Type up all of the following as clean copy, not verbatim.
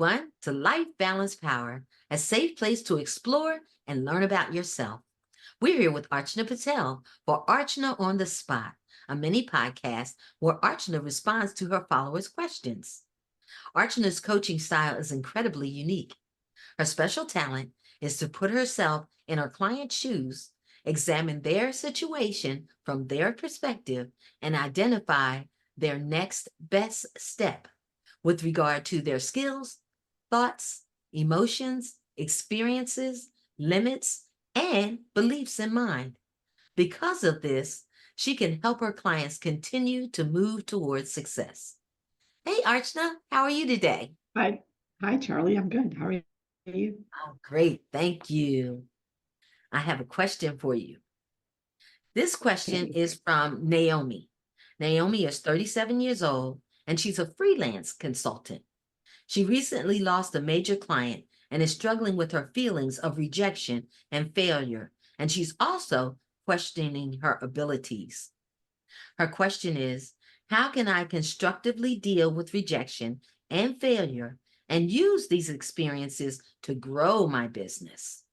everyone, to Life Balance Power, a safe place to explore and learn about yourself. We're here with Archna Patel for Archna on the Spot, a mini podcast where Archna responds to her followers' questions. Archna's coaching style is incredibly unique. Her special talent is to put herself in her client's shoes, examine their situation from their perspective, and identify their next best step with regard to their skills, thoughts, emotions, experiences, limits, and beliefs in mind. Because of this, she can help her clients continue to move towards success. Hey, Archna, how are you today? Hi, hi, Charlie. I'm good. How are you? Oh, great. Thank you. I have a question for you. This question Okay. is from Naomi. Naomi is 37 years old and she's a freelance consultant. She recently lost a major client and is struggling with her feelings of rejection and failure, and she's also questioning her abilities. Her question is, how can I constructively deal with rejection and failure and use these experiences to grow my business?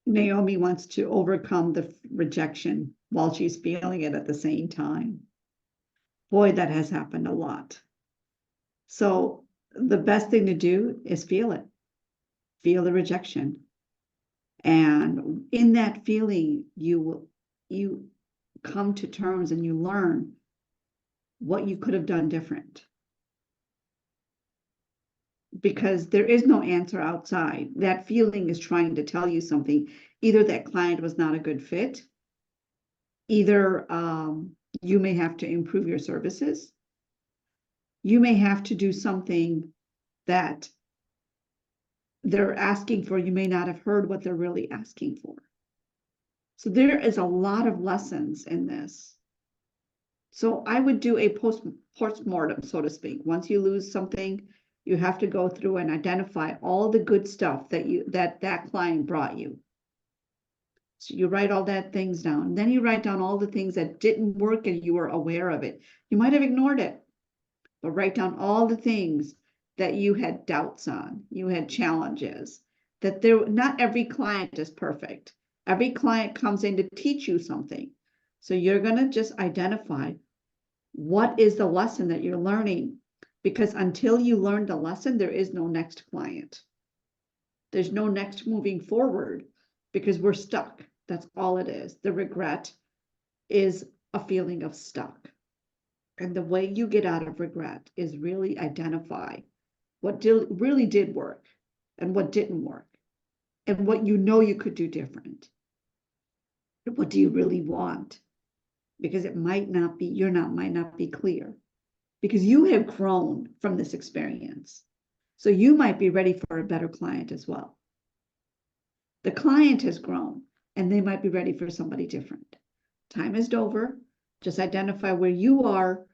Naomi wants to overcome the rejection while she's feeling it at the same time. Boy, that has happened a lot. So the best thing to do is feel it, feel the rejection. And in that feeling, you come to terms and you learn what you could have done different. Because there is no answer outside. That feeling is trying to tell you something. Either that client was not a good fit, either you may have to improve your services, you may have to do something that they're asking for, you may not have heard what they're really asking for. So there is a lot of lessons in this. So I would do a post-mortem, so to speak. Once you lose something, you have to go through and identify all the good stuff that client brought you. So you write all that things down. Then you write down all the things that didn't work and you were aware of it. You might have ignored it, but write down all the things that you had doubts on, you had challenges, that not every client is perfect. Every client comes in to teach you something. So you're going to just identify what is the lesson that you're learning, because until you learn the lesson, there is no next client. There's no next moving forward because we're stuck. That's all it is. The regret is a feeling of stuck. And the way you get out of regret is really identify what really did work and what didn't work and what you know you could do different. What do you really want? Because it might not be clear because you have grown from this experience. So you might be ready for a better client as well. The client has grown and they might be ready for somebody different. Time is over. Just identify where you are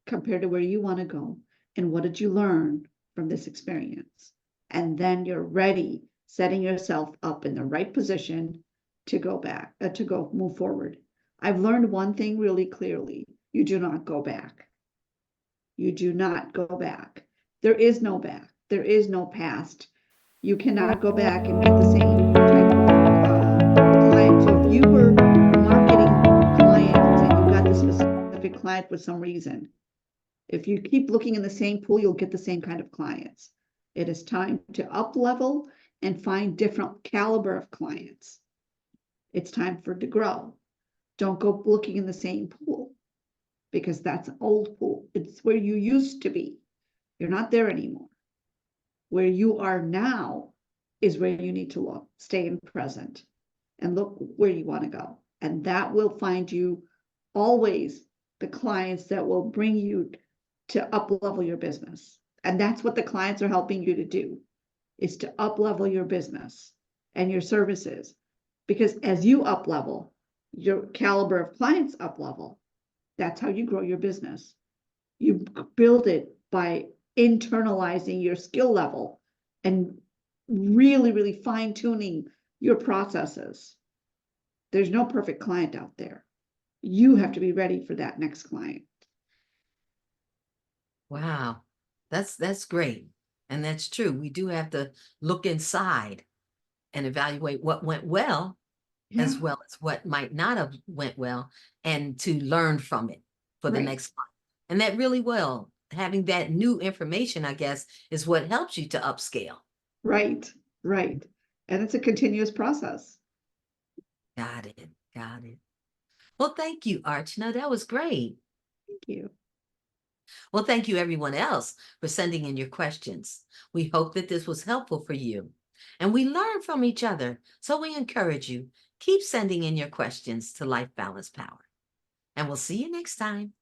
compared to where you want to go and what did you learn from this experience. And then you're ready, setting yourself up in the right position to go back, move forward. I've learned one thing really clearly. You do not go back. You do not go back. There is no back. There is no past. You cannot go back and get the same type of client. So if you were marketing clients and you got the specific client for some reason, if you keep looking in the same pool, you'll get the same kind of clients. It is time to up level and find different caliber of clients. It's time for it to grow. Don't go looking in the same pool because that's an old pool. It's where you used to be. You're not there anymore. Where you are now is where you need to look. Stay in present and look where you want to go. And that will find you always the clients that will bring you to up level your business. And that's what the clients are helping you to do, is to up level your business and your services. Because as you up level, your caliber of clients up level. That's how you grow your business. You build it by internalizing your skill level and really, really fine tuning your processes. There's no perfect client out there. You have to be ready for that next client. Wow. That's great. And that's true. We do have to look inside and evaluate what went well Yeah, as well as what might not have went well and to learn from it for the right, next time. And that really well, having that new information, I guess, is what helps you to upscale. right, right. And it's a continuous process. Got it. Got it. Well, thank you, Archna. That was great. Thank you. Well, thank you, everyone else, for sending in your questions. We hope that this was helpful for you. And we learn from each other. So we encourage you, keep sending in your questions to Life Balance Power. And we'll see you next time.